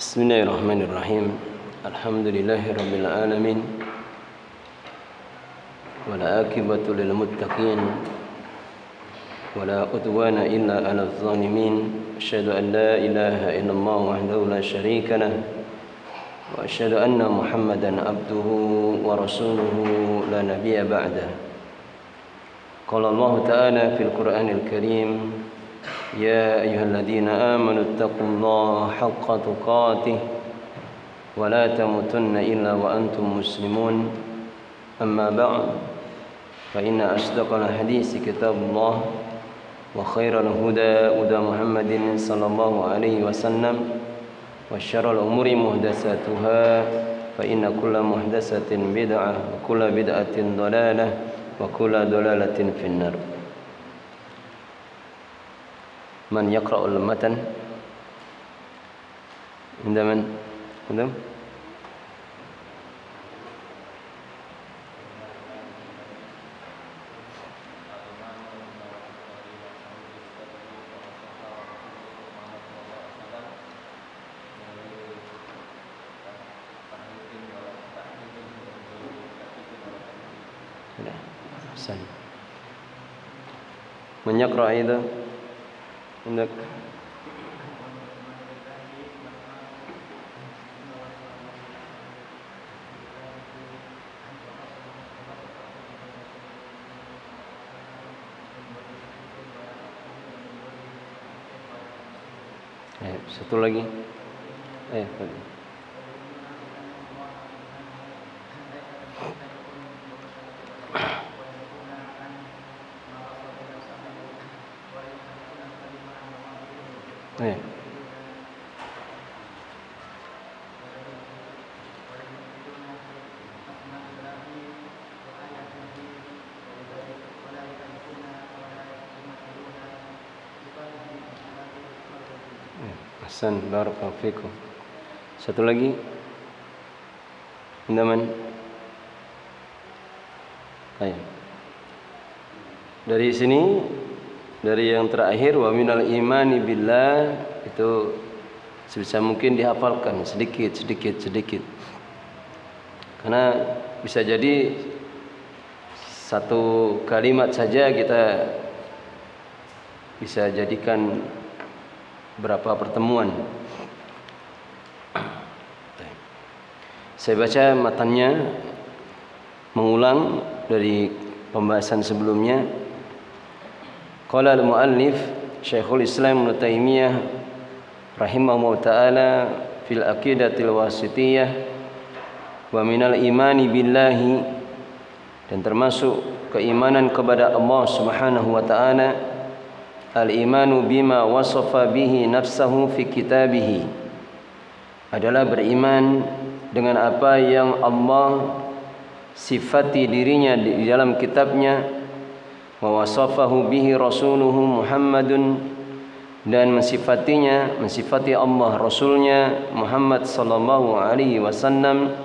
Bismillahirrahmanirrahim. Alhamdulillahirabbil alamin. Wala aqibatu lil muttaqin. Wala udwana illa 'alal zalimin. Asyhadu an la ilaha illallah wahdahu la syarika lah. Wa asyhadu anna Muhammadan abduhu wa rasuluhu la nabiyya ba'dah. Qala Allah ta'ala fil Qur'anil Karim, يا أيها الذين آمنوا اتقوا الله حق تقاته ولا تموتن إلا وأنتم مسلمون أما بعد فإن أصدق الحديث كتاب الله وخير الهدى هدى محمد صلى الله عليه وسلم وشر الأمور محدثاتها فإن كل محدثة بدعة وكل بدعة ضلالة وكل ضلالة في النار. Man yaqra'ul matan? Indaman? Indam? Hasan. Man yaqra' itu? Hendak satu lagi. Hasan, barakallahu fikum. Satu lagi. Indaman. Ayo. Dari sini, dari yang terakhir wa minal imani billah, itu sebisa mungkin dihafalkan sedikit. Karena bisa jadi satu kalimat saja kita bisa jadikan berapa pertemuan. Saya baca matanya, mengulang dari pembahasan sebelumnya. Qala al-muallif Syekhul Islam Ibnu Taimiyah rahimahullah taala fil aqidatil wasithiyah wa minal imani billahi, dan termasuk keimanan kepada Allah Subhanahu wa taala, al-imanu bima wasafa bihi nafsahu fi kitabihi, adalah beriman dengan apa yang Allah sifati dirinya di dalam kitabnya, wa wasafahu bihi rasuluhu Muhammadun, dan mensifati Allah Rasulnya Muhammad sallallahu alaihi wasallam,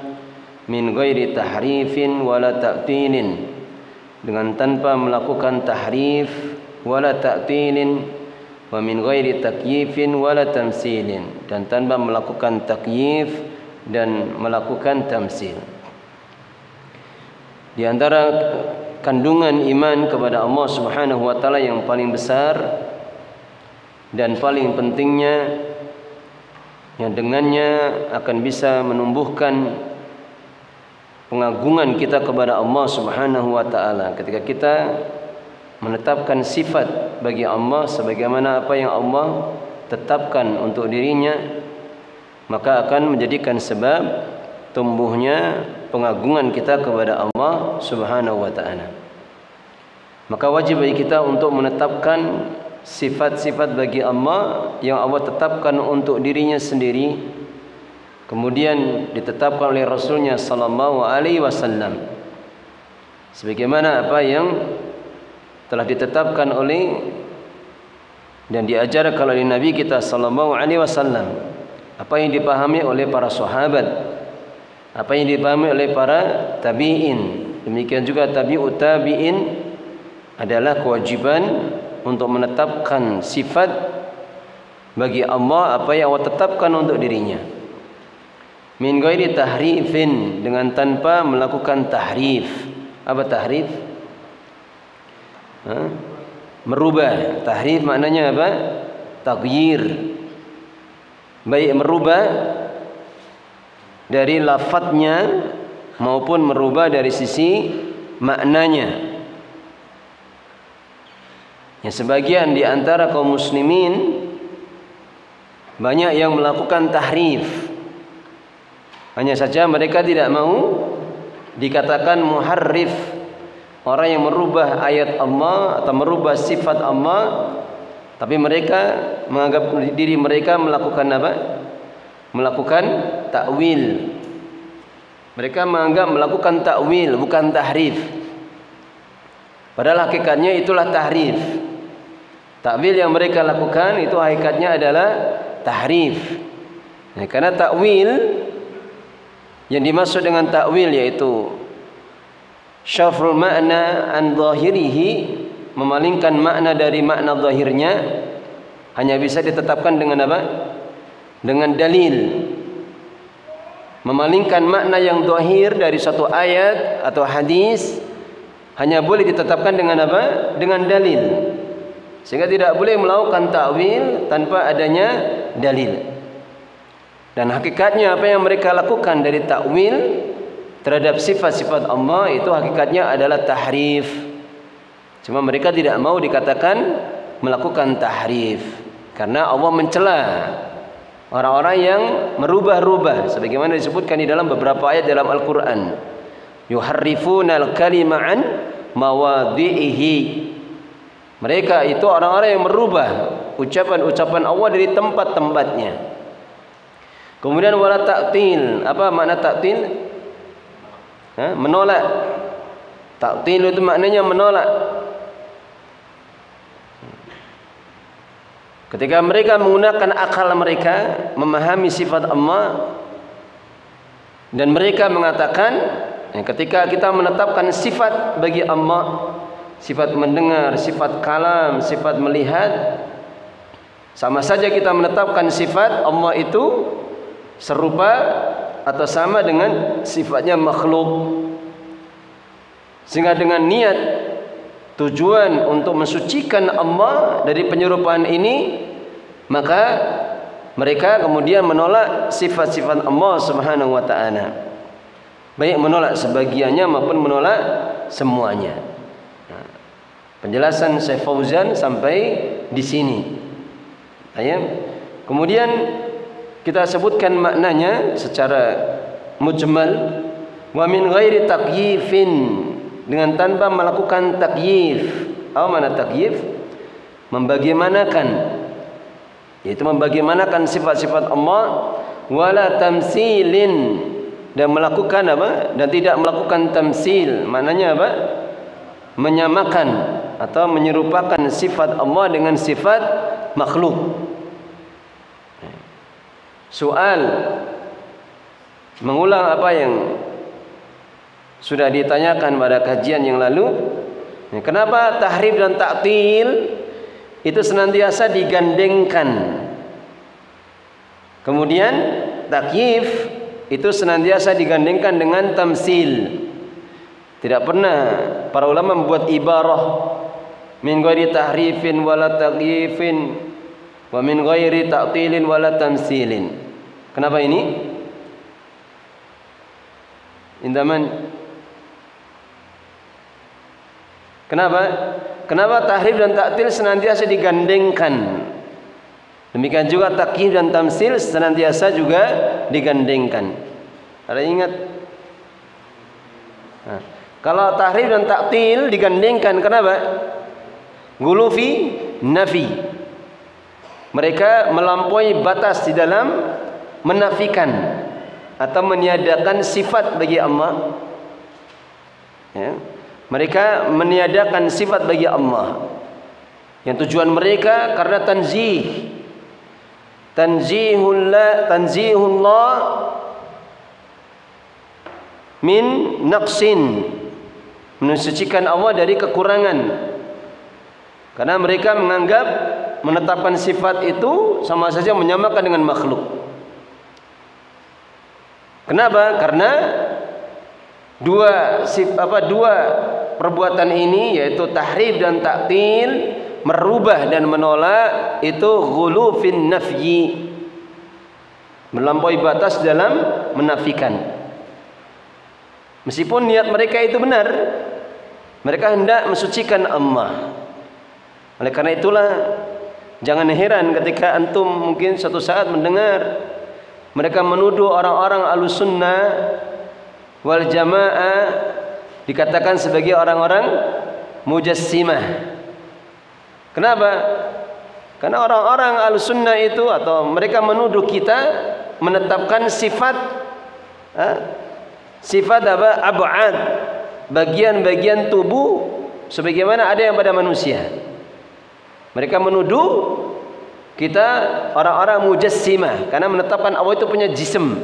min ghairi tahrifin wala ta'tilin, dengan tanpa melakukan tahrif wala ta'tilin, wa min ghairi takyifin wala tamsilin, dan tanpa melakukan takyif dan melakukan tamsil. Di antara kandungan iman kepada Allah Subhanahu wa taala yang paling besar dan paling pentingnya, yang dengannya akan bisa menumbuhkan pengagungan kita kepada Allah Subhanahu wa taala, ketika kita menetapkan sifat bagi Allah sebagaimana apa yang Allah tetapkan untuk dirinya, maka akan menjadikan sebab tumbuhnya pengagungan kita kepada Allah Subhanahu wa taala. Maka wajib bagi kita untuk menetapkan sifat-sifat bagi Allah yang Allah tetapkan untuk dirinya sendiri, kemudian ditetapkan oleh Rasulnya sallallahu alaihi wasallam, sebagaimana apa yang telah ditetapkan oleh dan diajarkan oleh Nabi kita sallallahu alaihi wasallam, apa yang dipahami oleh para sahabat, apa yang dipahami oleh para tabi'in, demikian juga tabi'ut tabi'in, adalah kewajiban untuk menetapkan sifat bagi Allah apa yang Allah tetapkan untuk dirinya. Min ghairi tahrifin, dengan tanpa melakukan tahrif. Apa tahrif? Merubah. Tahrif maknanya apa? Taghyir. Baik merubah dari lafadznya maupun merubah dari sisi maknanya. Ya, sebagian di antara kaum muslimin banyak yang melakukan tahrif. Hanya saja mereka tidak mau dikatakan muharrif, orang yang merubah ayat Allah atau merubah sifat Allah, tapi mereka menganggap diri mereka melakukan apa? Melakukan takwil. Mereka menganggap melakukan takwil, bukan tahrif. Padahal hakikatnya itulah tahrif. Takwil yang mereka lakukan itu hakikatnya adalah tahrif. Nah, karena takwil, yang dimaksud dengan takwil yaitu syafrul makna an zahirihi, memalingkan makna dari makna zahirnya, hanya bisa ditetapkan dengan apa? Dengan dalil. Memalingkan makna yang zahir dari satu ayat atau hadis hanya boleh ditetapkan dengan apa? Dengan dalil. Sehingga tidak boleh melakukan takwil tanpa adanya dalil. Dan hakikatnya apa yang mereka lakukan dari takwil terhadap sifat-sifat Allah itu hakikatnya adalah tahrif. Cuma mereka tidak mau dikatakan melakukan tahrif, karena Allah mencela orang-orang yang merubah-rubah, sebagaimana disebutkan di dalam beberapa ayat dalam Al-Quran. Yuharrifunal kalima an mawadhi'ihi. Mereka itu orang-orang yang merubah ucapan-ucapan Allah dari tempat-tempatnya. Kemudian wala ta'til. Apa makna ta'til? Menolak. Ta'til itu maknanya menolak. Ketika mereka menggunakan akal mereka memahami sifat Allah, dan mereka mengatakan, ketika kita menetapkan sifat bagi Allah, sifat mendengar, sifat kalam, sifat melihat, sama saja kita menetapkan sifat Allah itu serupa atau sama dengan sifatnya makhluk. Sehingga dengan niat tujuan untuk mensucikan Allah dari penyerupaan ini, maka mereka kemudian menolak sifat-sifat Allah Subhanahu wa taala. Baik menolak sebagiannya maupun menolak semuanya. Nah, penjelasan Syekh Fauzan sampai di sini. Kemudian kita sebutkan maknanya secara mujmal. Wa min ghairi takyifin, dengan tanpa melakukan takyif. Apa makna takyif? Membagaimanakan, yaitu membagaimanakan sifat-sifat Allah. Wala tamsilin, dan melakukan apa? Dan tidak melakukan tamsil. Maknanya apa? Menyamakan atau menyerupakan sifat Allah dengan sifat makhluk. Soal mengulang apa yang sudah ditanyakan pada kajian yang lalu. Kenapa tahrif dan ta'til itu senantiasa digandengkan, kemudian takyif itu senantiasa digandengkan dengan tamsil? Tidak pernah para ulama membuat ibarah min ghairi tahrifin wala takyifin wa min ghairi ta'tilin wala tamsilin. Kenapa ini? Indaman. Kenapa? Kenapa tahrif dan ta'til senantiasa digandengkan? Demikian juga takyif dan tamsil senantiasa juga digandengkan. Ada ingat? Nah, kalau tahrif dan ta'til digandengkan, kenapa? Gulufi nafi. Mereka melampaui batas di dalam menafikan atau meniadakan sifat bagi Allah. Mereka meniadakan sifat bagi Allah. Yang tujuan mereka karena tanzihullah min naqsin, mensucikan Allah dari kekurangan. Karena mereka menganggap menetapkan sifat itu sama saja menyamakan dengan makhluk. Kenapa? Karena dua perbuatan ini, yaitu tahrif dan ta'til, merubah dan menolak, itu ghulu fin nafyi, melampaui batas dalam menafikan. Meskipun niat mereka itu benar, mereka hendak mensucikan Allah. Oleh karena itulah jangan heran ketika antum mungkin suatu saat mendengar mereka menuduh orang-orang Ahlussunnah wal Jamaah dikatakan sebagai orang-orang Mujassimah. Kenapa? Karena orang-orang Ahlussunnah itu, atau mereka menuduh kita menetapkan sifat ab'ad, bagian-bagian tubuh sebagaimana ada yang pada manusia. Mereka menuduh kita orang-orang Mujassimah karena menetapkan Allah itu punya jism.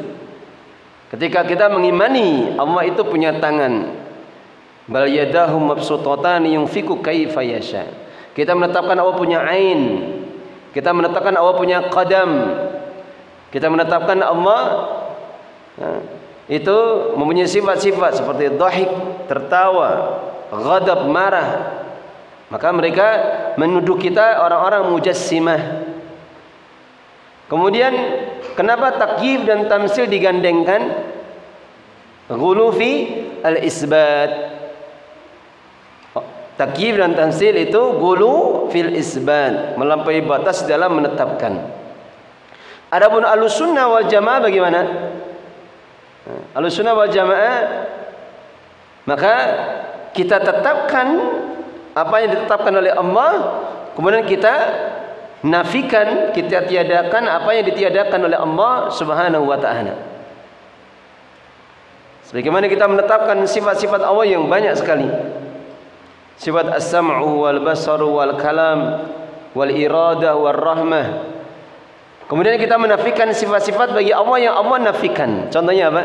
Ketika kita mengimani Allah itu punya tangan, bal yadahu mabsutatan yunfiqu kaifa yasha. Kita menetapkan Allah punya ain. Kita menetapkan Allah punya qadam. Kita menetapkan Allah itu mempunyai sifat-sifat seperti dhahik, tertawa, ghadab, marah. Maka mereka menuduh kita orang-orang Mujassimah. Kemudian kenapa takyif dan tamsil digandengkan? Ghulu fi al-isbat. Takyif dan tamsil itu ghulu fil isbat, melampaui batas dalam menetapkan. Adapun Ahlussunnah wal Jamaah bagaimana? Ahlussunnah wal Jamaah, maka kita tetapkan apa yang ditetapkan oleh Allah, kemudian kita nafikan, kita tiadakan apa yang ditiadakan oleh Allah Subhanahu wa ta'ala. Sebagaimana kita menetapkan sifat-sifat Allah yang banyak sekali. Sifat as-sam'u wal basaru wal kalam wal iradah wal rahmah. Kemudian kita menafikan sifat-sifat bagi Allah yang Allah nafikan. Contohnya apa?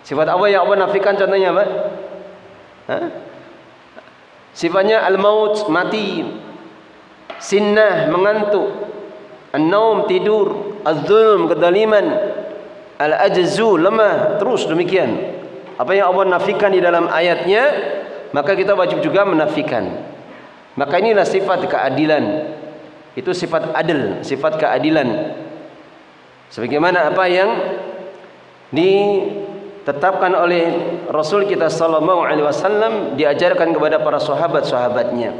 Sifat Allah yang Allah nafikan contohnya apa? Sifatnya al-maut, mati, sinnah, mengantuk, an-naum, tidur, az-zulm, kedaliman, al-ajzu, lemah, terus demikian. Apa yang Allah nafikan di dalam ayatnya, maka kita wajib juga menafikan. Maka inilah sifat keadilan. Itu sifat adil, sifat keadilan. Sebagaimana apa yang ditetapkan oleh Rasul kita sallallahu alaihi wasallam, diajarkan kepada para sahabat-sahabatnya.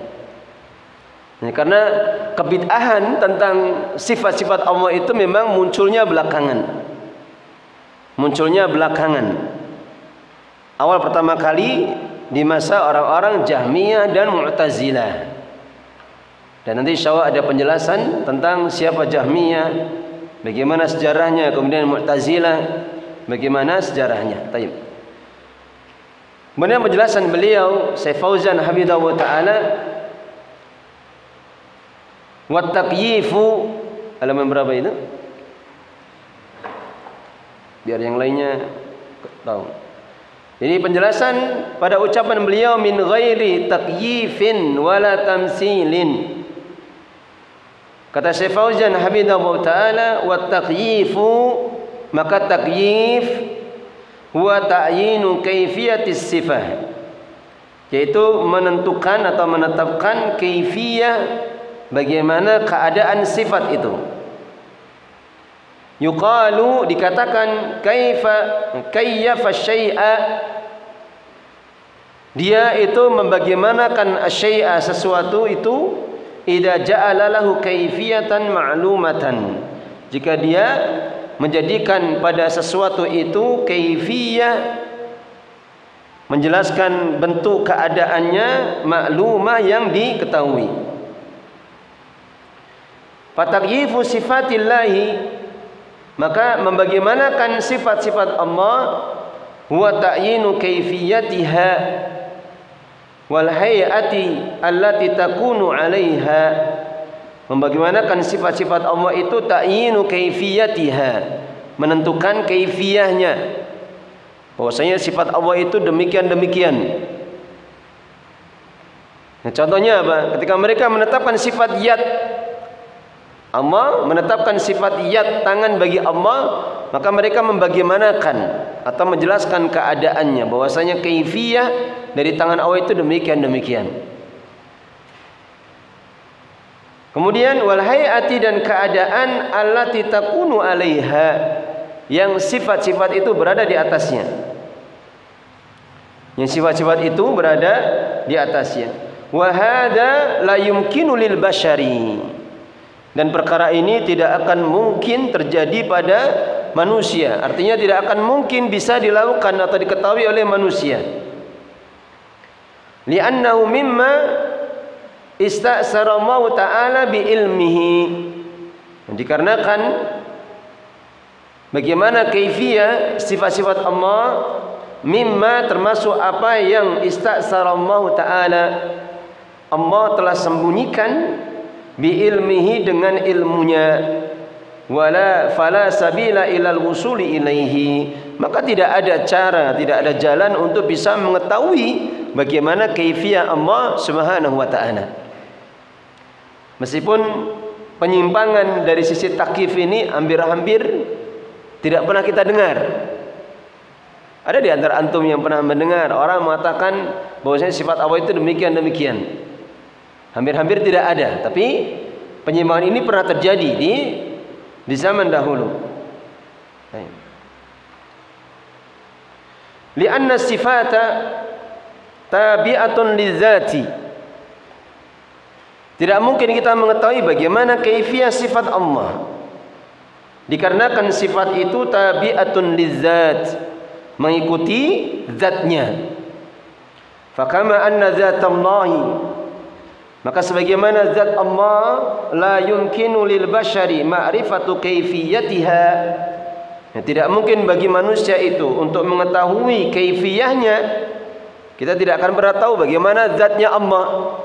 Karena kebid'ahan tentang sifat-sifat Allah itu memang munculnya belakangan. Awal pertama kali di masa orang-orang Jahmiyah dan Mu'tazilah. Dan nanti insyaallah ada penjelasan tentang siapa Jahmiyah, bagaimana sejarahnya, kemudian Mu'tazilah, bagaimana sejarahnya. Taib. Kemudian penjelasan beliau Syekh Fauzan hafizahullah taala, wa taqyifu, halaman berapa itu? Biar yang lainnya tahu. Jadi penjelasan pada ucapan beliau min ghairi taqyifin wala tamsilin. Kata Syekh Fauzan hafizahullah taala, wa taqyifu, maka takyif huwa ta'yinu kaifiyatis sifah, yaitu menentukan atau menetapkan kaifiyah, bagaimana keadaan sifat itu. Yuqalu, dikatakan kayyafa syai'a, dia itu membagaimanakan asyai'a, sesuatu itu, idza ja'ala lahu kaifiyatan ma'lumatan, jika dia menjadikan pada sesuatu itu kaifiyah, menjelaskan bentuk keadaannya, maklumah, yang diketahui. Fataqyifu sifatillahi, maka membagaimanakan sifat-sifat Allah, huwa ta'yinu kaifiyatiha wal hay'ati allati takunu 'alaiha, membagaimanakan sifat-sifat Allah itu ta'yinu kaifiyatiha, menentukan kaifiyahnya, bahwasanya sifat Allah itu demikian-demikian. Nah, contohnya apa? Ketika mereka menetapkan sifat yad, Allah menetapkan sifat yad, tangan bagi Allah, maka mereka membagaimanakan atau menjelaskan keadaannya bahwasanya kaifiyah dari tangan Allah itu demikian. Kemudian wal hayati, dan keadaan allati takunu 'alaiha, yang sifat-sifat itu berada di atasnya. Yang sifat-sifat itu berada di atasnya. Wa hadza la yumkinu lil bashari, dan perkara ini tidak akan mungkin terjadi pada manusia. Artinya tidak akan mungkin bisa dilakukan atau diketahui oleh manusia. Li'annahu mimma ista'sara Allah Ta'ala bi ilmihi, dikarenakan bagaimana kaifiyah sifat-sifat Allah, mimma termasuk apa yang ista'sara Allah Ta'ala, Allah telah sembunyikan bi ilmihi, dengan ilmunya, wala fala sabila ilal wusuli ilaihi, maka tidak ada cara, tidak ada jalan untuk bisa mengetahui bagaimana kaifiyah Allah Subhanahu wa Ta'ala. Meskipun penyimpangan dari sisi takyif ini hampir-hampir tidak pernah kita dengar. Ada di antara antum yang pernah mendengar orang mengatakan bahwasanya sifat Allah itu demikian. Hampir-hampir tidak ada, tapi penyimpangan ini pernah terjadi di zaman dahulu. Li'anna sifata tabi'atun lidzati, tidak mungkin kita mengetahui bagaimana kaifiyah sifat Allah, dikarenakan sifat itu tabi'atun lidzat, mengikuti zatnya. Fakama anna zatallahi, maka sebagaimana zat Allah la yumkinu lil bashari ma'rifatu kaifiyatiha, tidak mungkin bagi manusia itu untuk mengetahui kaifiyahnya. Kita tidak akan pernah tahu bagaimana zatnya Allah.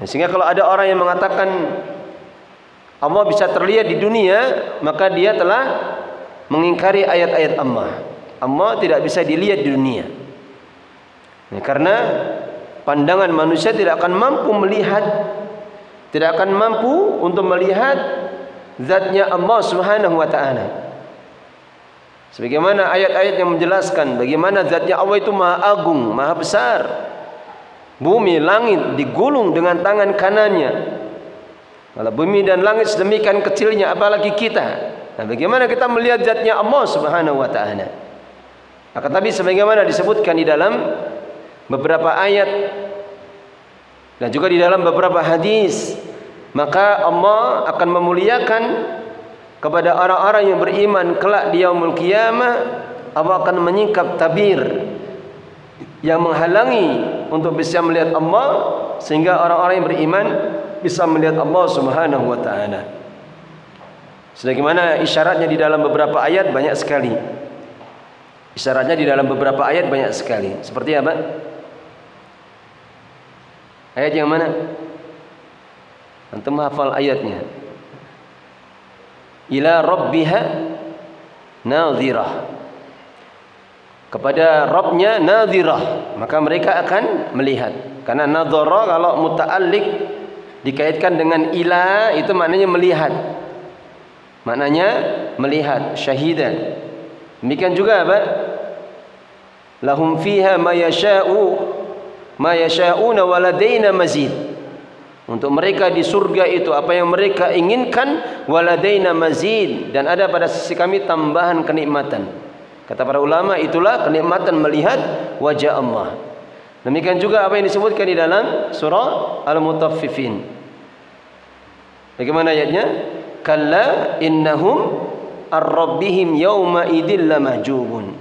Sehingga kalau ada orang yang mengatakan Allah bisa terlihat di dunia, maka dia telah mengingkari ayat-ayat Allah. Allah tidak bisa dilihat di dunia. Karena pandangan manusia tidak akan mampu melihat, tidak akan mampu untuk melihat zatnya Allah Subhanahu wa Ta'ala. Sebagaimana ayat-ayat yang menjelaskan bagaimana zatnya Allah itu maha agung, maha besar. Bumi, langit digulung dengan tangan kanannya. Kalau bumi dan langit sedemikian kecilnya, apalagi kita. Nah, bagaimana kita melihat zatnya Allah Subhanahu wa Ta'ala? Akan tapi sebagaimana disebutkan di dalam beberapa ayat dan juga di dalam beberapa hadis, maka Allah akan memuliakan kepada orang-orang yang beriman kelak di yaumul qiyamah. Allah akan menyingkap tabir yang menghalangi untuk bisa melihat Allah, sehingga orang-orang yang beriman bisa melihat Allah Subhanahu wa Ta'ala. Sebagaimana isyaratnya di dalam beberapa ayat banyak sekali. Isyaratnya di dalam beberapa ayat banyak sekali. Seperti apa? Ayat yang mana? Antum hafal ayatnya. Ila rabbiha nadhirah, kepada Rabbnya nadhirah, maka mereka akan melihat. Karena nadhara kalau muta'alliq dikaitkan dengan ila, itu maknanya melihat. Maknanya melihat, syahidan. Demikian juga apa? Lahum fiha ma yasha'una wa ladaina mazid. Untuk mereka di surga itu apa yang mereka inginkan, waladaina mazid, dan ada pada sisi kami tambahan kenikmatan. Kata para ulama, itulah kenikmatan melihat wajah Allah. Demikian juga apa yang disebutkan di dalam surah Al-Mutaffifin. Bagaimana ayatnya? Kalla innahum ar-rabbihim yawma idil lamahjubun.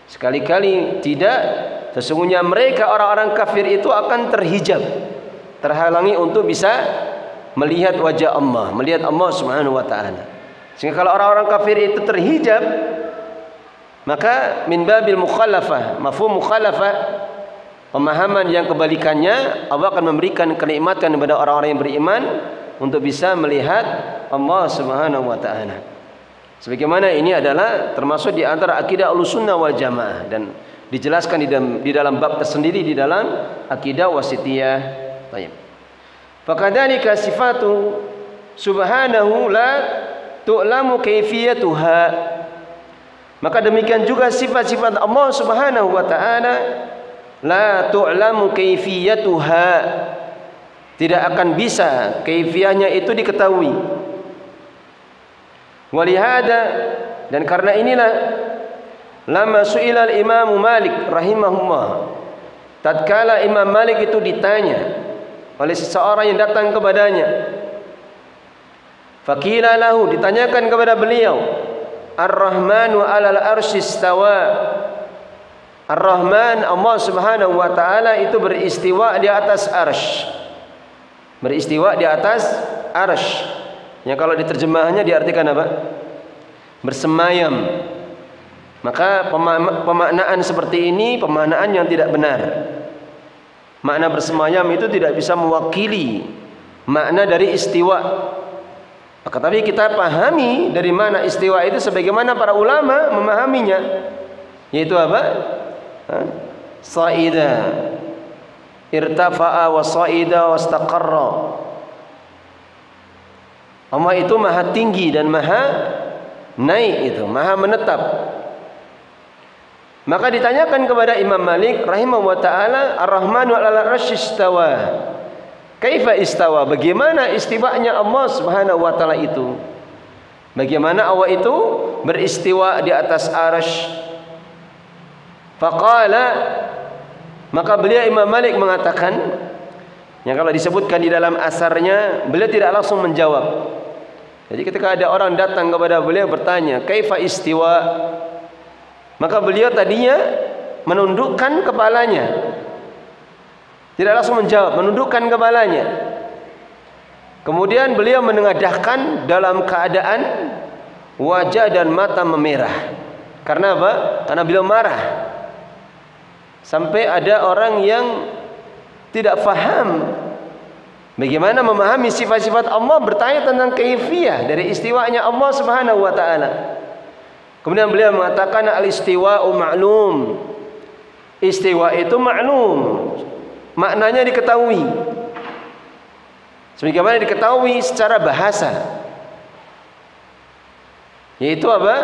Sekali-kali tidak, sesungguhnya mereka orang-orang kafir itu akan terhijab, terhalangi untuk bisa melihat wajah Allah, melihat Allah Subhanahu wa Ta'ala. Sehingga kalau orang-orang kafir itu terhijab, maka min babil mukhalafah, mafhum mukhalafah, pemahaman yang kebalikannya, Allah akan memberikan kenikmatan kepada orang-orang yang beriman untuk bisa melihat Allah Subhanahu wa Ta'ala. Sebagaimana ini adalah termasuk di antara akidah Ahlussunnah wal Jamaah, dan dijelaskan di dalam bab tersendiri di dalam akidah wasitiyah. Baik. Fakadzalika sifatu subhanahu la tu'lamu kaifiyatuha. Maka demikian juga sifat-sifat Allah Subhanahu wa taala la tu'lamu kaifiyatuha, tidak akan bisa kaifiyahnya itu diketahui. Walihada, dan karena inilah lama su'ila al-Imam Malik rahimahullah, tatkala Imam Malik itu ditanya oleh seseorang yang datang kepadanya, faqila lahu, ditanyakan kepada beliau, Ar-Rahmanu 'alal arsy istawa. Ar-Rahman, Allah Subhanahu wa taala itu beristiwa di atas arsy. Beristiwa di atas arsy. Yang kalau diterjemahnya diartikan apa? Bersemayam. Maka pemaknaan seperti ini pemaknaan yang tidak benar. Makna bersemayam itu tidak bisa mewakili makna dari istiwa. Maka tapi kita pahami dari mana istiwa itu sebagaimana para ulama memahaminya, yaitu apa? Sa'ida, irtafa'a wa sa'ida wa istaqarra. Allah itu maha tinggi dan maha naik, itu maha menetap. Maka ditanyakan kepada Imam Malik rahimahullah taala, Ar-Rahmanu 'alal arsy istawa. Kaifa istawa? Bagaimana istiwanya Allah Subhanahu wa taala itu? Bagaimana Allah itu beristiwa di atas arsy? Faqala, maka beliau Imam Malik mengatakan, yang kalau disebutkan di dalam asarnya, beliau tidak langsung menjawab. Jadi ketika ada orang datang kepada beliau bertanya, kaifa istiwa? Maka beliau tadinya menundukkan kepalanya, tidak langsung menjawab, menundukkan kepalanya. Kemudian beliau menengadahkan dalam keadaan wajah dan mata memerah. Karena apa? Karena beliau marah. Sampai ada orang yang tidak faham bagaimana memahami sifat-sifat Allah, bertanya tentang kaifiyah dari istiwanya Allah Subhanahu wa taala. Kemudian beliau mengatakan al-istiwa'u ma'lum. Istiwa itu ma'lum, maknanya diketahui. Sebagaimana diketahui secara bahasa. Yaitu apa?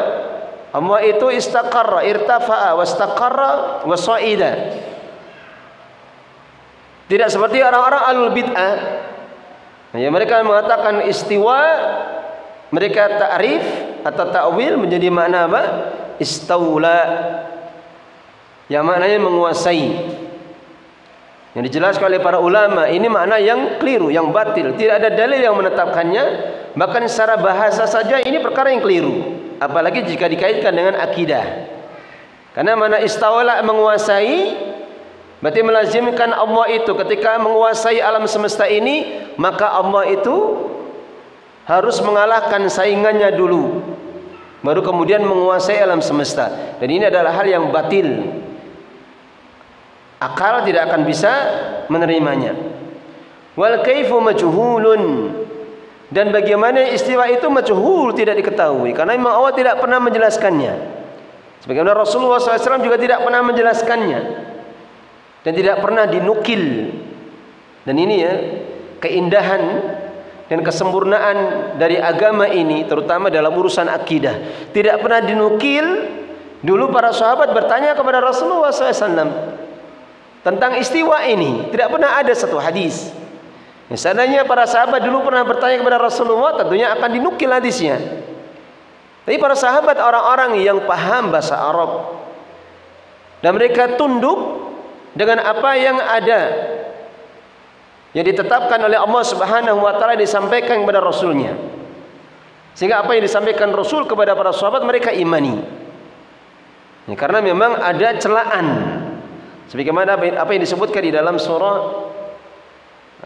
Allah itu istaqarra, irtafa'a, wastaqarra, wasa'ida. Tidak seperti orang-orang alul bid'ah. Ya, mereka mengatakan istiwa, mereka ta'rif atau ta'wil menjadi makna apa? Istaula, yang maknanya menguasai. Yang dijelaskan oleh para ulama, ini makna yang keliru, yang batil. Tidak ada dalil yang menetapkannya. Bahkan secara bahasa saja ini perkara yang keliru. Apalagi jika dikaitkan dengan akidah. Karena makna istaula menguasai, berarti melazimkan Allah itu ketika menguasai alam semesta ini, maka Allah itu harus mengalahkan saingannya dulu, baru kemudian menguasai alam semesta. Dan ini adalah hal yang batil. Akal tidak akan bisa menerimanya. Wal kaifu majhulun, dan bagaimana istiwa itu majhul, tidak diketahui, karena memang Allah tidak pernah menjelaskannya. Sebagaimana Rasulullah SAW juga tidak pernah menjelaskannya dan tidak pernah dinukil. Dan ini ya keindahan dan kesempurnaan dari agama ini, terutama dalam urusan akidah. Tidak pernah dinukil. Dulu para sahabat bertanya kepada Rasulullah SAW tentang istiwa ini, tidak pernah ada satu hadis. Seandainya para sahabat dulu pernah bertanya kepada Rasulullah, tentunya akan dinukil hadisnya. Tapi para sahabat orang-orang yang paham bahasa Arab, dan mereka tunduk dengan apa yang ada, yang ditetapkan oleh Allah Subhanahu wa taala, disampaikan kepada Rasulnya. Sehingga apa yang disampaikan Rasul kepada para sahabat mereka imani. Ya, karena memang ada celaan. Sebagaimana apa yang disebutkan di dalam surah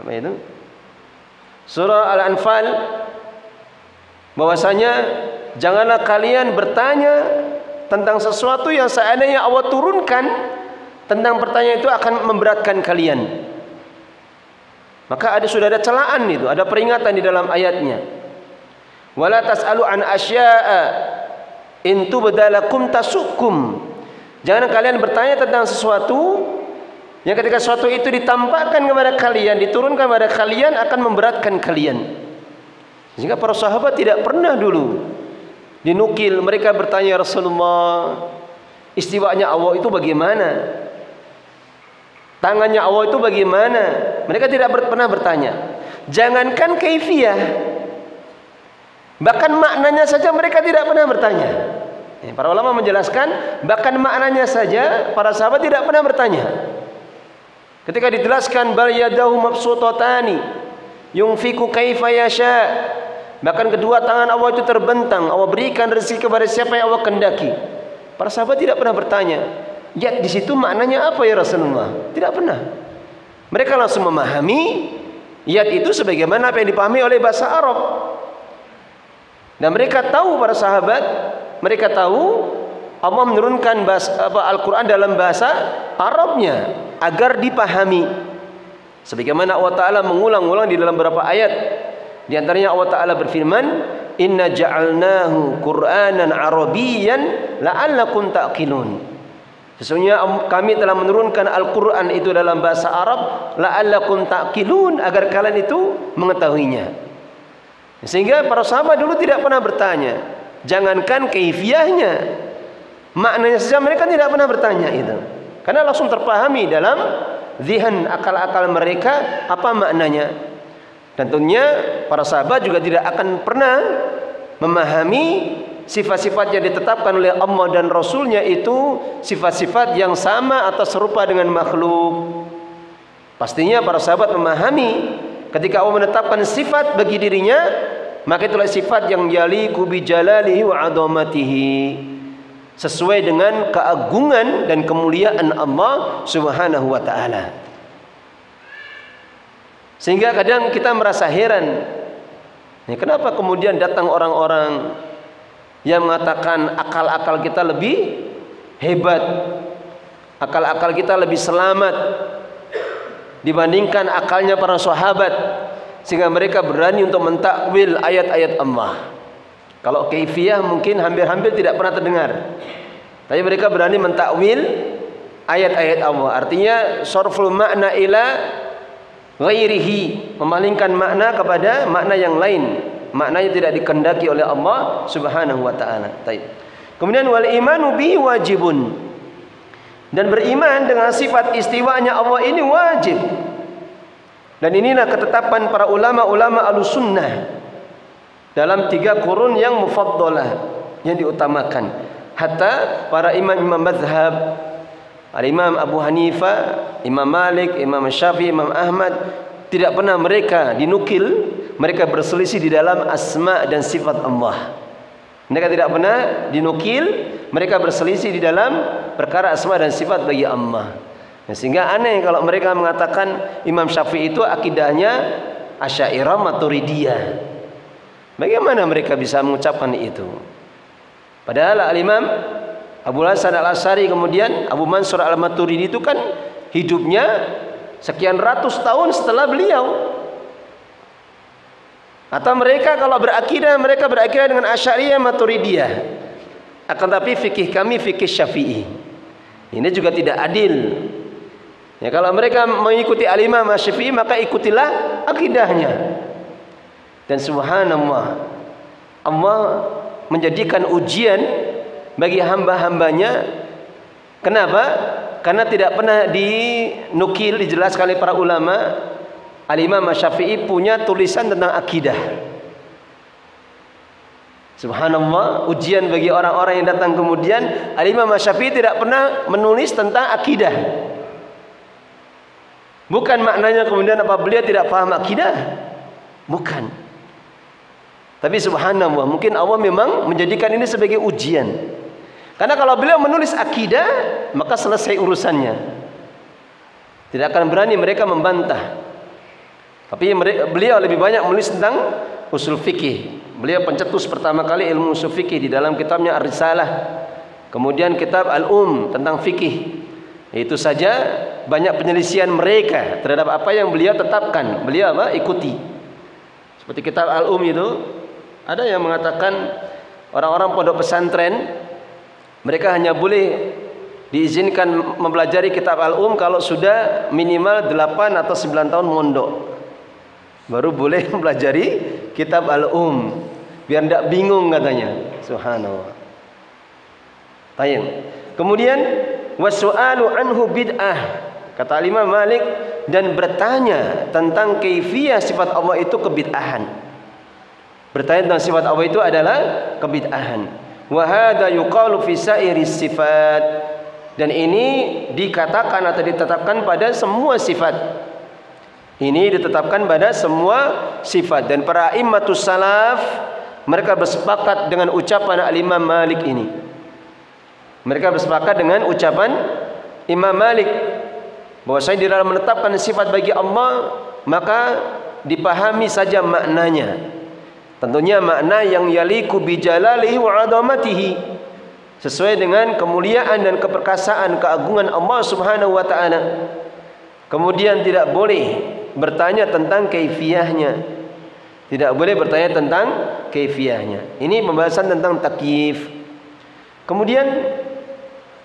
apa itu? Surah Al-Anfal, bahwasanya janganlah kalian bertanya tentang sesuatu yang seandainya Allah turunkan, tentang pertanyaan itu akan memberatkan kalian. Maka sudah ada celaan itu, ada peringatan di dalam ayatnya. Wala tas'alu an asya'a in tubdalakum tasukum. Jangan kalian bertanya tentang sesuatu yang ketika sesuatu itu ditampakkan kepada kalian, diturunkan kepada kalian, akan memberatkan kalian. Sehingga para sahabat tidak pernah dulu dinukil. Mereka bertanya, Rasulullah, istiwanya Allah itu bagaimana? Tangannya Allah itu bagaimana? Mereka tidak pernah bertanya. Jangankan kaifiyah, bahkan maknanya saja mereka tidak pernah bertanya. Para ulama menjelaskan, bahkan maknanya saja para sahabat tidak pernah bertanya. Ketika dijelaskan bal yadahu mabsutatani yunfiku kaifa yasha, bahkan kedua tangan Allah itu terbentang, Allah berikan rezeki kepada siapa yang Allah kehendaki. Para sahabat tidak pernah bertanya, ya di situ maknanya apa ya Rasulullah? Tidak pernah. Mereka langsung memahami yat itu sebagaimana apa yang dipahami oleh bahasa Arab. Dan mereka tahu, para sahabat, mereka tahu Allah menurunkan Al-Quran dalam bahasa Arabnya agar dipahami. Sebagaimana Allah Ta'ala mengulang-ulang di dalam beberapa ayat. Di antaranya Allah Ta'ala berfirman, Inna ja'alnahu Qur'anan Arabiyyan la'allakum ta'qilun. Sesungguhnya kami telah menurunkan Al-Quran itu dalam bahasa Arab, la'allakum ta'qilun, agar kalian itu mengetahuinya. Sehingga para sahabat dulu tidak pernah bertanya. Jangankan kaifiyahnya, maknanya saja mereka tidak pernah bertanya itu. Karena langsung terpahami dalam zihan, akal-akal mereka apa maknanya. Dan tentunya para sahabat juga tidak akan pernah memahami sifat-sifat yang ditetapkan oleh Allah dan Rasulnya itu sifat-sifat yang sama atau serupa dengan makhluk. Pastinya para sahabat memahami ketika Allah menetapkan sifat bagi dirinya, maka itulah sifat yang yaliqu bi jalalihi wa 'azamatihi, sesuai dengan keagungan dan kemuliaan Allah Subhanahu wa taala. Sehingga kadang kita merasa heran, kenapa kemudian datang orang-orang yang mengatakan akal-akal kita lebih hebat, akal-akal kita lebih selamat dibandingkan akalnya para sahabat, sehingga mereka berani untuk mentakwil ayat-ayat Allah. Kalau kaifiyah mungkin hampir-hampir tidak pernah terdengar, tapi mereka berani mentakwil ayat-ayat Allah. Artinya sarful makna ila ghairihi, memalingkan makna kepada makna yang lain, maknanya tidak dikehendaki oleh Allah Subhanahu wa taala. Kemudian wal imanu bihi wajibun, dan beriman dengan sifat istiwanya Allah ini wajib. Dan inilah ketetapan para ulama-ulama Ahlussunnah dalam 3 kurun yang mufaddalah, yang diutamakan. Hatta para imam-imam mazhab, Al-Imam Abu Hanifah, Imam Malik, Imam Syafi'i, Imam Ahmad, tidak pernah mereka dinukil mereka berselisih di dalam asma dan sifat Allah. Mereka tidak pernah dinukil mereka berselisih di dalam perkara asma dan sifat bagi Allah. Sehingga aneh kalau mereka mengatakan Imam Syafi'i itu akidahnya Asy'ariyah Maturidiyah. Bagaimana mereka bisa mengucapkan itu? Padahal Al-Imam Abu Hasan Al-Asy'ari, kemudian Abu Mansur Al-Maturidi itu kan hidupnya sekian ratus tahun setelah beliau. Atau mereka kalau berakidah, mereka berakidah dengan Asy'ariyah Maturidiyah. Akan tapi fikih kami fikih Syafi'i. Ini juga tidak adil. Ya, kalau mereka mengikuti Al-Imam Syafi'i, maka ikutilah akidahnya. Dan subhanallah, Allah menjadikan ujian bagi hamba-hambanya. Kenapa? Karena tidak pernah dinukil, dijelaskan oleh para ulama, Al-Imam Syafi'i punya tulisan tentang akidah. Subhanallah, ujian bagi orang-orang yang datang kemudian. Al-Imam Syafi'i tidak pernah menulis tentang akidah. Bukan maknanya kemudian apa beliau tidak paham akidah, bukan. Tapi subhanallah, mungkin Allah memang menjadikan ini sebagai ujian. Karena kalau beliau menulis akidah, maka selesai urusannya. Tidak akan berani mereka membantah. Tapi beliau lebih banyak menulis tentang usul fikih. Beliau pencetus pertama kali ilmu usul fikih di dalam kitabnya Ar-Risalah. Kemudian kitab Al-Um tentang fikih. Itu saja banyak penyelisihan mereka terhadap apa yang beliau tetapkan, beliau ikuti. Seperti kitab Al-Um itu, ada yang mengatakan orang-orang pondok pesantren mereka hanya boleh diizinkan mempelajari kitab Al-Um kalau sudah minimal 8 atau 9 tahun mondok. Baru boleh mempelajari kitab biar tidak bingung katanya. Subhanallah. Baik. Kemudian wasu'alu anhu bid'ah. Kata Imam Malik, dan bertanya tentang kaifiyah sifat Allah itu kebid'ahan. Bertanya tentang sifat Allah itu adalah kebid'ahan. Wa hadza yuqalu fi sa'iris sifat. Dan ini dikatakan atau ditetapkan pada semua sifat. Ini ditetapkan pada semua sifat. Dan para immatus salaf, mereka bersepakat dengan ucapan Al-Imam Malik ini. Mereka bersepakat dengan ucapan Imam Malik, bahwasanya di dalam menetapkan sifat bagi Allah, maka dipahami saja maknanya. Tentunya makna yang yaliku bijalalihi wa adamatihi, sesuai dengan kemuliaan dan keperkasaan keagungan Allah Subhanahu wa taala. Kemudian tidak boleh bertanya tentang kaifiyahnya. Tidak boleh bertanya tentang kaifiyahnya. Ini pembahasan tentang takyif. Kemudian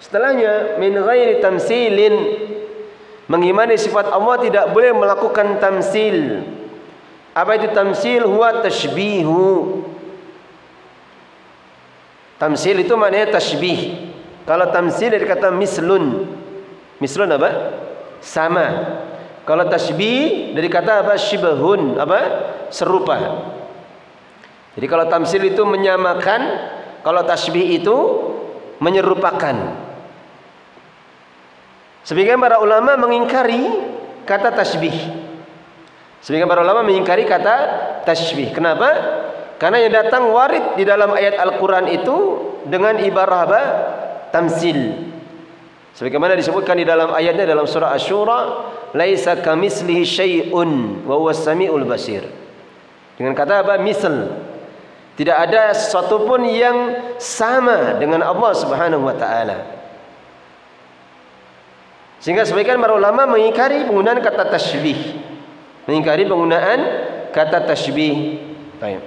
setelahnya min ghairi tamsilin, mengimani sifat Allah tidak boleh melakukan tamsil. Apa itu tamsil? Huwa tashbihu. Tamsil itu maknanya tashbih. Kalau tamsil dari kata mislun. Mislun apa? Sama. Kalau tashbih dari kata apa? Shibahun, apa? Serupa. Jadi kalau tamsil itu menyamakan, kalau tashbih itu menyerupakan. Sebagian para ulama mengingkari kata tashbih. Sebagian para ulama mengingkari kata tashbih. Kenapa? Karena yang datang warid di dalam ayat Al-Quran itu dengan ibarah apa? Tamsil. Sebagaimana disebutkan di dalam ayatnya dalam surah Asy-Syura, laisa kamislihi syai'un wa huwas samiul basir. Dengan kata apa? Misal. Tidak ada sesuatu pun yang sama dengan Allah Subhanahu wa taala. Sehingga sebagian para ulama mengingkari penggunaan kata tashbih. Mengingkari penggunaan kata tashbih. Baik.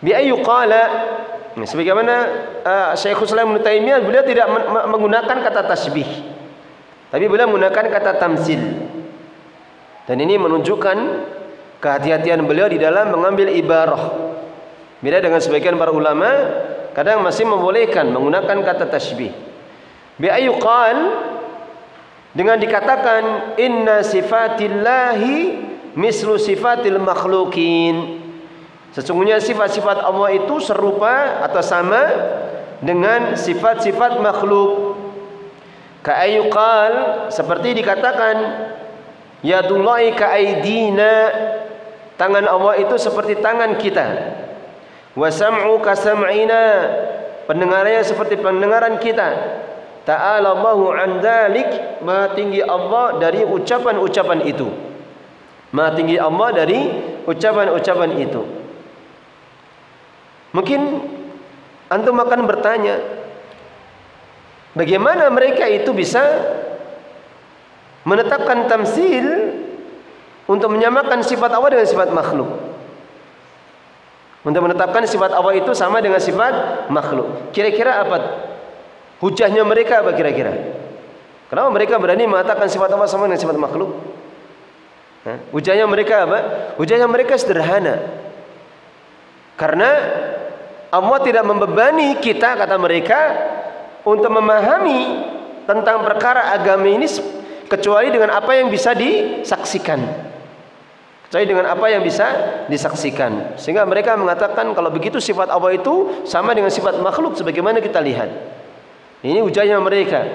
Bi ayyu qala, sebagaimana Syekhul Islam Ibnu Taimiyah, beliau tidak menggunakan kata tasbih, tapi beliau menggunakan kata tamsil. Dan ini menunjukkan kehati-hatian beliau di dalam mengambil ibarah. Beda dengan sebagian para ulama, kadang masih membolehkan menggunakan kata tasbih. Bi ayyu qal, dengan dikatakan inna sifatillahi mislu sifatil makhluqin. Sesungguhnya sifat-sifat Allah itu serupa atau sama dengan sifat-sifat makhluk. Ka'ayyuqal, seperti dikatakan yadullahi ka'aidina, tangan Allah itu seperti tangan kita. Wa sam'u kasam'ina, pendengarannya seperti pendengaran kita. Ta'ala Allahu an dzalik, maha tinggi Allah dari ucapan-ucapan itu. Maha tinggi Allah dari ucapan-ucapan itu. Mungkin antum akan bertanya, bagaimana mereka itu bisa menetapkan tamsil untuk menyamakan sifat Allah dengan sifat makhluk? Untuk menetapkan sifat Allah itu sama dengan sifat makhluk. Kira-kira apa hujahnya mereka? Apa kira-kira? Kenapa mereka berani mengatakan sifat Allah sama dengan sifat makhluk? Hujahnya mereka apa? Hujahnya mereka sederhana. Karena Allah tidak membebani kita, kata mereka, untuk memahami tentang perkara agama ini kecuali dengan apa yang bisa disaksikan. Kecuali dengan apa yang bisa disaksikan. Sehingga mereka mengatakan kalau begitu sifat Allah itu sama dengan sifat makhluk sebagaimana kita lihat. Ini hujahnya mereka.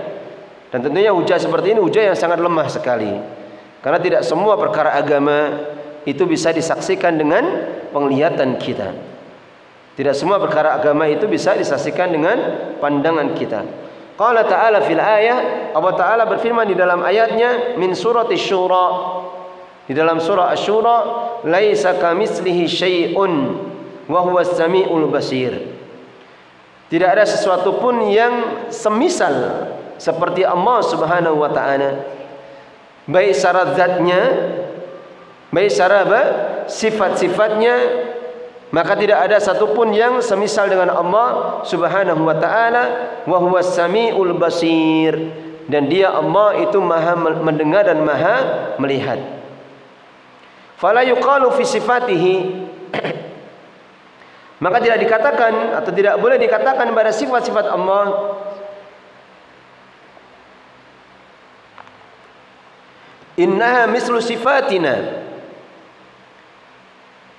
Dan tentunya hujah seperti ini hujah yang sangat lemah sekali. Karena tidak semua perkara agama itu bisa disaksikan dengan penglihatan kita. Tidak semua perkara agama itu bisa disaksikan dengan pandangan kita. Qala ta'ala fil ayah, Allah Ta'ala berfirman di dalam ayatnya min surah Asy-Syura. Di dalam surah Asy-Syura, laisa kamitslihi syai'un wa huwas samiul basir. Tidak ada sesuatu pun yang semisal seperti Allah Subhanahu wa taala. Baik secara zatnya, baik secara sifat-sifatnya, maka tidak ada satupun yang semisal dengan Allah Subhanahu wa taala. Wa huwas samiul basir, dan dia Allah itu maha mendengar dan maha melihat. Fala yuqalu fi sifatihi, maka tidak dikatakan atau tidak boleh dikatakan pada sifat-sifat Allah innaha mislu sifatina,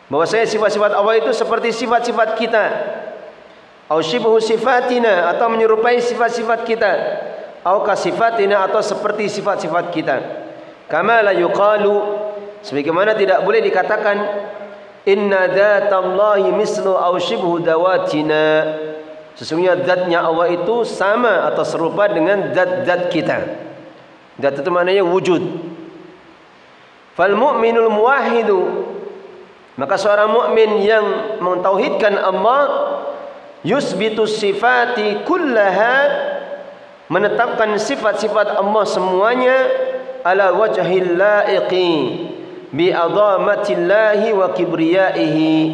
bahwasanya sifat-sifat Allah itu seperti sifat-sifat kita, au shibhu sifatina, atau menyerupai sifat-sifat kita, au kasifatina, atau seperti sifat-sifat kita. Kama la yuqalu, sebagaimana tidak boleh dikatakan inna dzatallahi mislu au shibhu dawatina, sesungguhnya zatnya Allah itu sama atau serupa dengan zat-zat kita. Zat itu maknanya wujud. Fal mu'minul muwahhidu, maka seorang mukmin yang mentauhidkan Allah, yusbitu sifati kullaha, menetapkan sifat-sifat Allah semuanya, ala wajhil laiqi bi adhamatillahi wa kibriyaihi,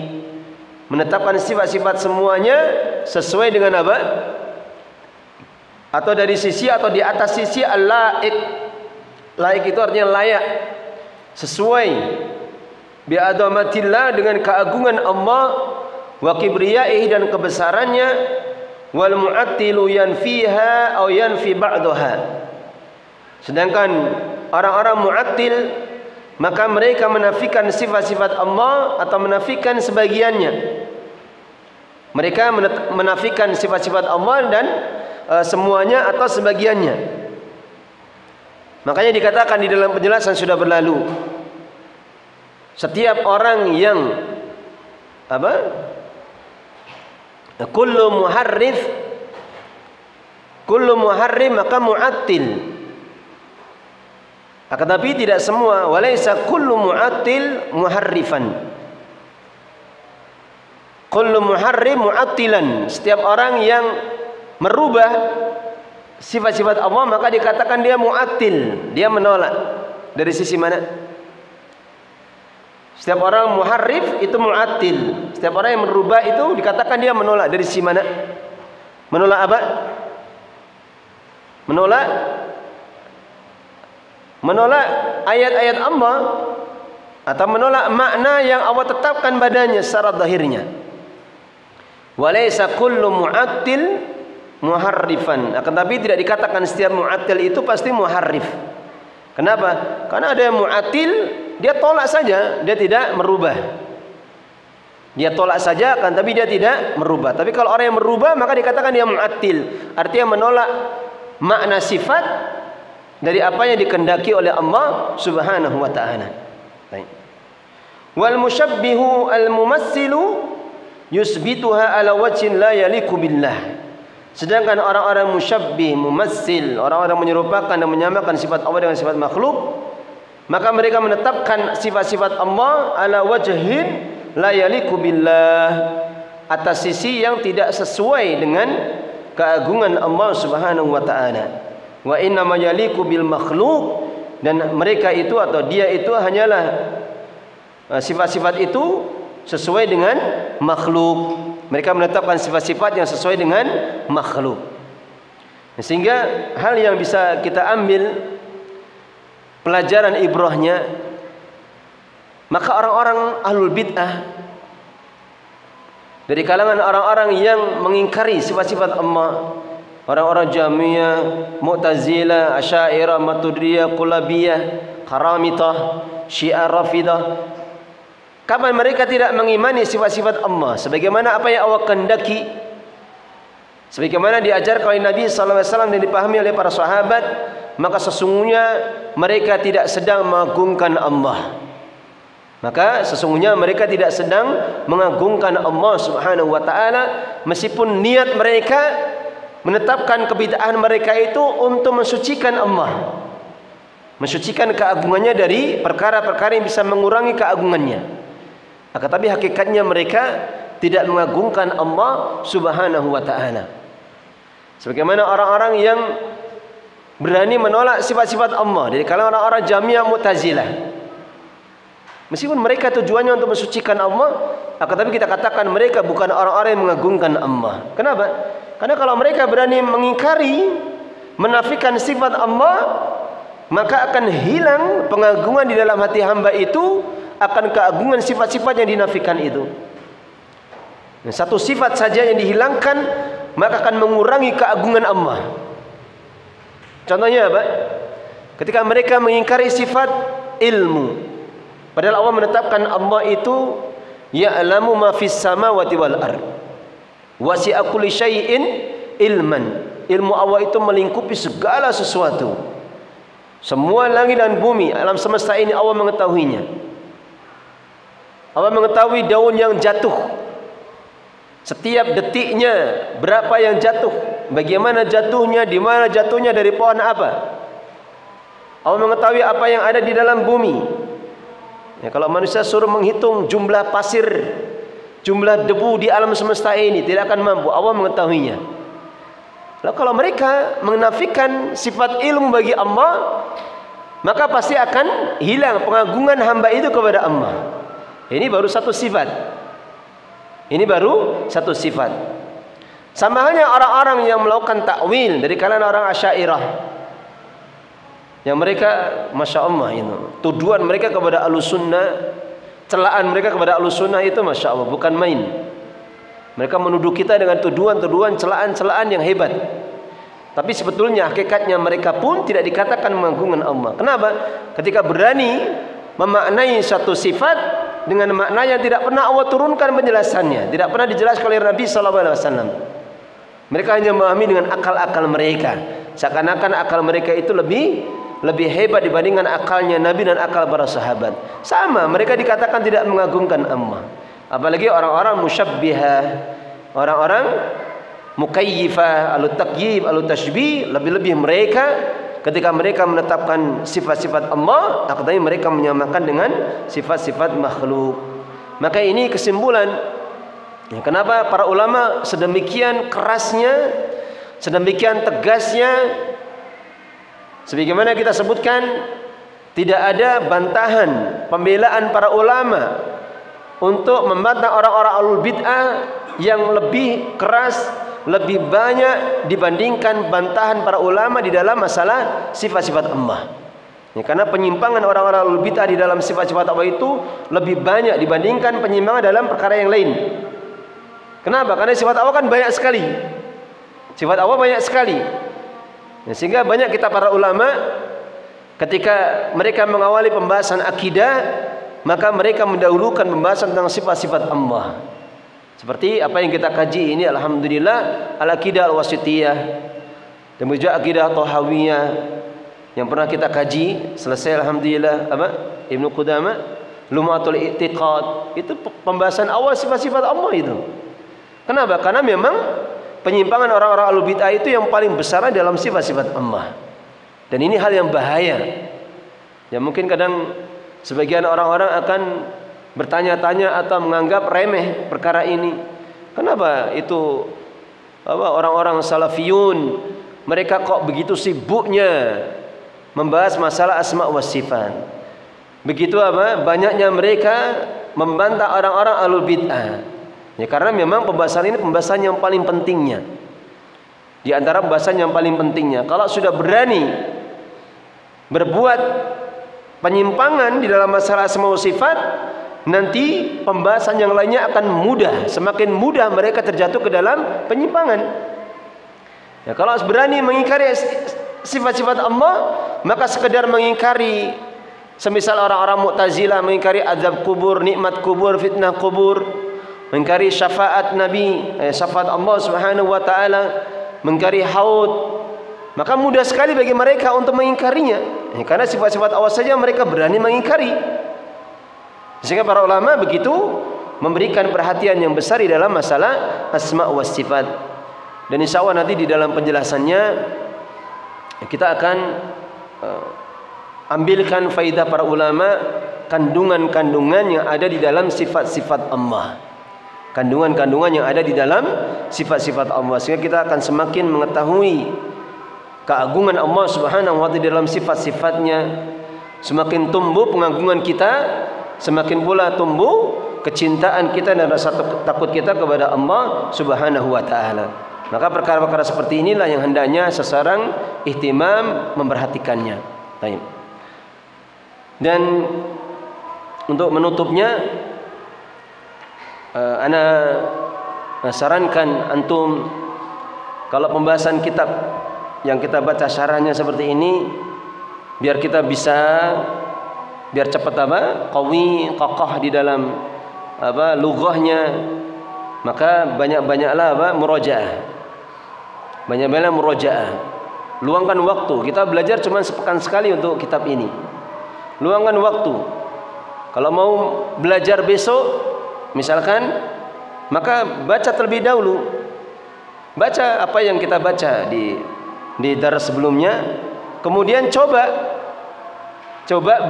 menetapkan sifat-sifat semuanya sesuai dengan apa? Atau dari sisi atau di atas sisi al-laiq. Laik itu artinya layak, sesuai bi adhamatillah, dengan keagungan Allah, wa kibriyaihi, dan kebesarannya, wal mu'attilu yanfiha aw yanfi ba'daha. Sedangkan orang-orang mu'attil, maka mereka menafikan sifat-sifat Allah atau menafikan sebagiannya. Mereka menafikan sifat-sifat Allah dan semuanya atau sebagiannya. Makanya dikatakan di dalam penjelasan sudah berlalu, setiap orang yang kullu muharrim maka mu'attil. Akan tapi tidak semua, walaysa kullu mu'attil muharrifan. Kullu muharrim mu'attilan, setiap orang yang merubah sifat-sifat Allah maka dikatakan dia mu'attil, dia menolak. Dari sisi mana? Setiap orang muharrif itu mu'attil. Setiap orang yang merubah itu dikatakan dia menolak. Dari sisi mana? Menolak apa? Menolak ayat-ayat Allah, atau menolak makna yang Allah tetapkan badannya secara zahirnya. Walaysa kullu mu'attil muharrifan. Akan tapi tidak dikatakan setiap mu'attil itu pasti muharrif. Kenapa? Karena ada yang mu'attil, dia tolak saja, dia tidak merubah. Dia tolak saja, kan, tapi dia tidak merubah. Tapi kalau orang yang merubah maka dikatakan dia mu'attil, artinya menolak makna sifat dari apa yang dikehendaki oleh Allah Subhanahu wa taala. Baik. Wal musyabbihu al mumassilu yusbituha ala wajhin la yaliku billah. Sedangkan orang-orang musyabbih, mumassil, orang-orang menyerupakan dan menyamakan sifat Allah dengan sifat makhluk, maka mereka menetapkan sifat-sifat Allah ala wajhin la yaliku billah, atas sisi yang tidak sesuai dengan keagungan Allah Subhanahu wa taala. Wa inna ma yaliku bil makhluk, dan mereka itu atau dia itu hanyalah sifat-sifat itu sesuai dengan makhluk. Mereka menetapkan sifat-sifat yang sesuai dengan makhluk. Sehingga hal yang bisa kita ambil pelajaran ibrahnya, maka orang-orang ahlul bid'ah dari kalangan orang-orang yang mengingkari sifat-sifat Allah, orang-orang Jahmiyah, Mu'tazilah, Asy'ariyah, Maturidiyah, Kullabiyah, Karamitah, Syiah, Rafidah, kapan mereka tidak mengimani sifat-sifat Allah sebagaimana apa yang Allah kehendaki, sebagaimana diajarkan oleh Nabi sallallahu alaihi wasallam dan dipahami oleh para sahabat, maka sesungguhnya mereka tidak sedang mengagungkan Allah. Maka sesungguhnya mereka tidak sedang mengagungkan Allah Subhanahu wa taala, meskipun niat mereka menetapkan kebid'ahan mereka itu untuk mensucikan Allah, mensucikan keagungannya dari perkara-perkara yang bisa mengurangi keagungannya. Akan tapi hakikatnya mereka tidak mengagungkan Allah Subhanahu wa taala. Sebagaimana orang-orang yang berani menolak sifat-sifat Allah dari kalangan orang-orang Jahmiyah, Mu'tazilah. Meskipun mereka tujuannya untuk mensucikan Allah, akan tapi kita katakan mereka bukan orang-orang yang mengagungkan Allah. Kenapa? Karena kalau mereka berani mengingkari, menafikan sifat Allah, maka akan hilang pengagungan di dalam hati hamba itu akan keagungan sifat-sifat yang dinafikan itu. Nah, satu sifat saja yang dihilangkan maka akan mengurangi keagungan Allah. Contohnya apa? Ketika mereka mengingkari sifat ilmu, padahal Allah menetapkan Allah itu ya'lamu ma fis samawati wal ard. Wasi'a kulli syai'in ilman. Ilmu Allah itu melingkupi segala sesuatu. Semua langit dan bumi, alam semesta ini Allah mengetahuinya. Allah mengetahui daun yang jatuh, setiap detiknya berapa yang jatuh, bagaimana jatuhnya, di mana jatuhnya, dari pohon apa. Allah mengetahui apa yang ada di dalam bumi. Ya, kalau manusia suruh menghitung jumlah pasir, jumlah debu di alam semesta ini, tidak akan mampu. Allah mengetahuinya. Lalu kalau mereka menafikan sifat ilmu bagi Allah, maka pasti akan hilang pengagungan hamba itu kepada Allah. Ini baru satu sifat. Ini baru satu sifat. Sama halnya orang-orang yang melakukan takwil dari kalangan orang Asy'ariyah, yang mereka, masya Allah, itu tuduhan mereka kepada Ahlussunnah, celaan mereka kepada Ahlussunnah itu masya Allah bukan main. Mereka menuduh kita dengan tuduhan-tuduhan, celaan-celaan yang hebat. Tapi sebetulnya hakikatnya mereka pun tidak dikatakan mengagungkan Allah. Kenapa? Ketika berani memaknai satu sifat dengan makna yang tidak pernah Allah turunkan penjelasannya, tidak pernah dijelaskan oleh Nabi SAW. Mereka hanya memahami dengan akal-akal mereka, seakan-akan akal mereka itu lebih hebat dibandingkan akalnya Nabi dan akal para sahabat. Sama, mereka dikatakan tidak mengagungkan Allah. Apalagi orang-orang musyabbihah, orang-orang mukayyifah, al-taqyib, al-tashbih, lebih-lebih mereka ketika mereka menetapkan sifat-sifat Allah, akhirnya mereka menyamakan dengan sifat-sifat makhluk. Maka ini kesimpulan ya, kenapa para ulama sedemikian kerasnya, sedemikian tegasnya. Sebagaimana kita sebutkan, tidak ada bantahan pembelaan para ulama untuk membantah orang-orang ahlul bid'ah yang lebih keras, lebih banyak dibandingkan bantahan para ulama di dalam masalah sifat-sifat Allah. Ya, karena penyimpangan orang-orang ahlul bid'ah di dalam sifat-sifat Allah itu lebih banyak dibandingkan penyimpangan dalam perkara yang lain. Kenapa? Karena sifat Allah kan banyak sekali. Sifat Allah banyak sekali. Ya, sehingga banyak kita para ulama ketika mereka mengawali pembahasan akidah, maka mereka mendahulukan pembahasan tentang sifat-sifat Allah. Seperti apa yang kita kaji ini, alhamdulillah, al-aqidah al-wasithiyah dan juga aqidah Thahawiyah yang pernah kita kaji, selesai alhamdulillah apa? Ibnu Qudamah, Lumatul I'tiqad, itu pembahasan awal sifat-sifat Allah itu. Kenapa? Karena memang penyimpangan orang-orang ahlul bid'ah itu yang paling besar dalam sifat-sifat Allah. Dan ini hal yang bahaya. Ya, mungkin kadang sebagian orang-orang akan bertanya-tanya atau menganggap remeh perkara ini. Kenapa itu orang-orang salafiyun mereka kok begitu sibuknya membahas masalah asma wa sifat? Begitu banyaknya mereka membantah orang-orang ahlul bid'ah. Ya, karena memang pembahasan ini pembahasan yang paling pentingnya. Di antara pembahasan yang paling pentingnya, kalau sudah berani berbuat penyimpangan di dalam masalah asma wa sifat, nanti pembahasan yang lainnya akan mudah, semakin mudah mereka terjatuh ke dalam penyimpangan. Ya, kalau berani mengingkari sifat-sifat Allah, maka sekedar mengingkari, semisal orang-orang Mu'tazilah mengingkari azab kubur, nikmat kubur, fitnah kubur, mengingkari syafaat Nabi, syafaat Allah Subhanahu wa taala, mengingkari haud, maka mudah sekali bagi mereka untuk mengingkarinya. Ya, karena sifat-sifat Allah saja mereka berani mengingkari. Sehingga para ulama begitu memberikan perhatian yang besar di dalam masalah asma wa sifat. Dan insya Allah nanti di dalam penjelasannya kita akan ambilkan faidah para ulama, kandungan-kandungan yang ada di dalam sifat-sifat Allah, kandungan-kandungan yang ada di dalam sifat-sifat Allah, sehingga kita akan semakin mengetahui keagungan Allah Subhanahu wa taala dalam sifat-sifatnya. Semakin tumbuh pengagungan kita, semakin pula tumbuh kecintaan kita dan rasa takut kita kepada Allah Subhanahu wa taala. Maka perkara-perkara seperti inilah yang hendaknya seseorang ihtimam memperhatikannya. Baik. Dan untuk menutupnya, ana sarankan antum kalau pembahasan kitab yang kita baca syarahnya seperti ini, biar kita bisa biar cepat qawi, qaqah di dalam lughahnya, maka banyak-banyaklah murojaah. Banyak-banyak murojaah. Luangkan waktu. Kita belajar cuma sepekan sekali untuk kitab ini. Luangkan waktu. Kalau mau belajar besok, misalkan, maka baca terlebih dahulu. Baca apa yang kita baca di daras sebelumnya, kemudian coba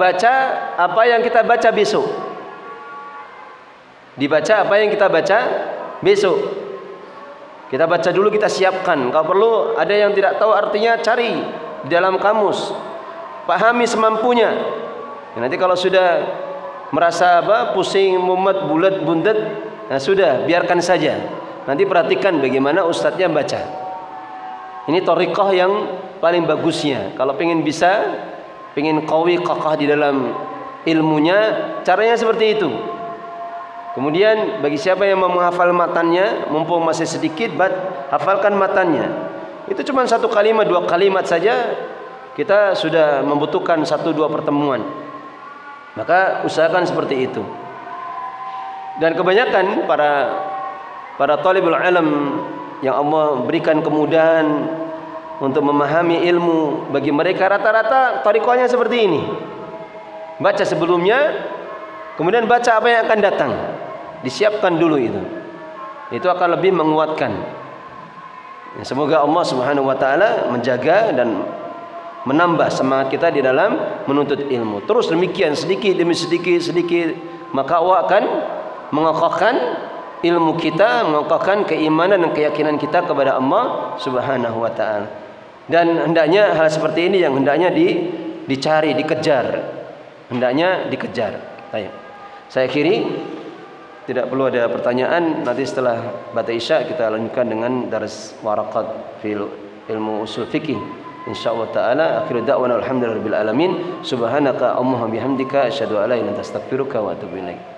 baca apa yang kita baca besok. Dibaca apa yang kita baca besok. Kita baca dulu, kita siapkan. Kalau perlu ada yang tidak tahu artinya, cari di dalam kamus. Pahami semampunya. Nanti kalau sudah merasa pusing, mumet, bulat, bundet, nah sudah, biarkan saja. Nanti perhatikan bagaimana ustadznya baca. Ini thariqah yang paling bagusnya. Kalau pengen qawi, qaqah di dalam ilmunya, caranya seperti itu. Kemudian bagi siapa yang mau menghafal matannya, mumpung masih sedikit, hafalkan matannya. Itu cuma 1 kalimat, 2 kalimat saja, kita sudah membutuhkan 1-2 pertemuan. Maka usahakan seperti itu. Dan kebanyakan para talibul ilm yang Allah berikan kemudahan untuk memahami ilmu, bagi mereka rata-rata thariqahnya seperti ini. Baca sebelumnya, kemudian baca apa yang akan datang. Disiapkan dulu itu. Itu akan lebih menguatkan. Semoga Allah Subhanahu wa taala menjaga dan menambah semangat kita di dalam menuntut ilmu. Terus demikian, sedikit demi sedikit, maka Allah akan mengokohkan ilmu kita, mengokohkan keimanan dan keyakinan kita kepada Allah Subhanahu wa taala. Dan hendaknya hal seperti ini yang hendaknya dicari, dikejar. Hendaknya dikejar. Baik. Saya akhiri, tidak perlu ada pertanyaan. Nanti setelah ba'da isya kita lanjutkan dengan daras waraqat fil ilmu usul fikih. Insyaallah taala. Akhiru da'wana alhamdulillahirabbil alamin. Subhanaka Allahumma bihamdika asyhadu an la ilaha illa anta astaghfiruka wa atubu ilaik.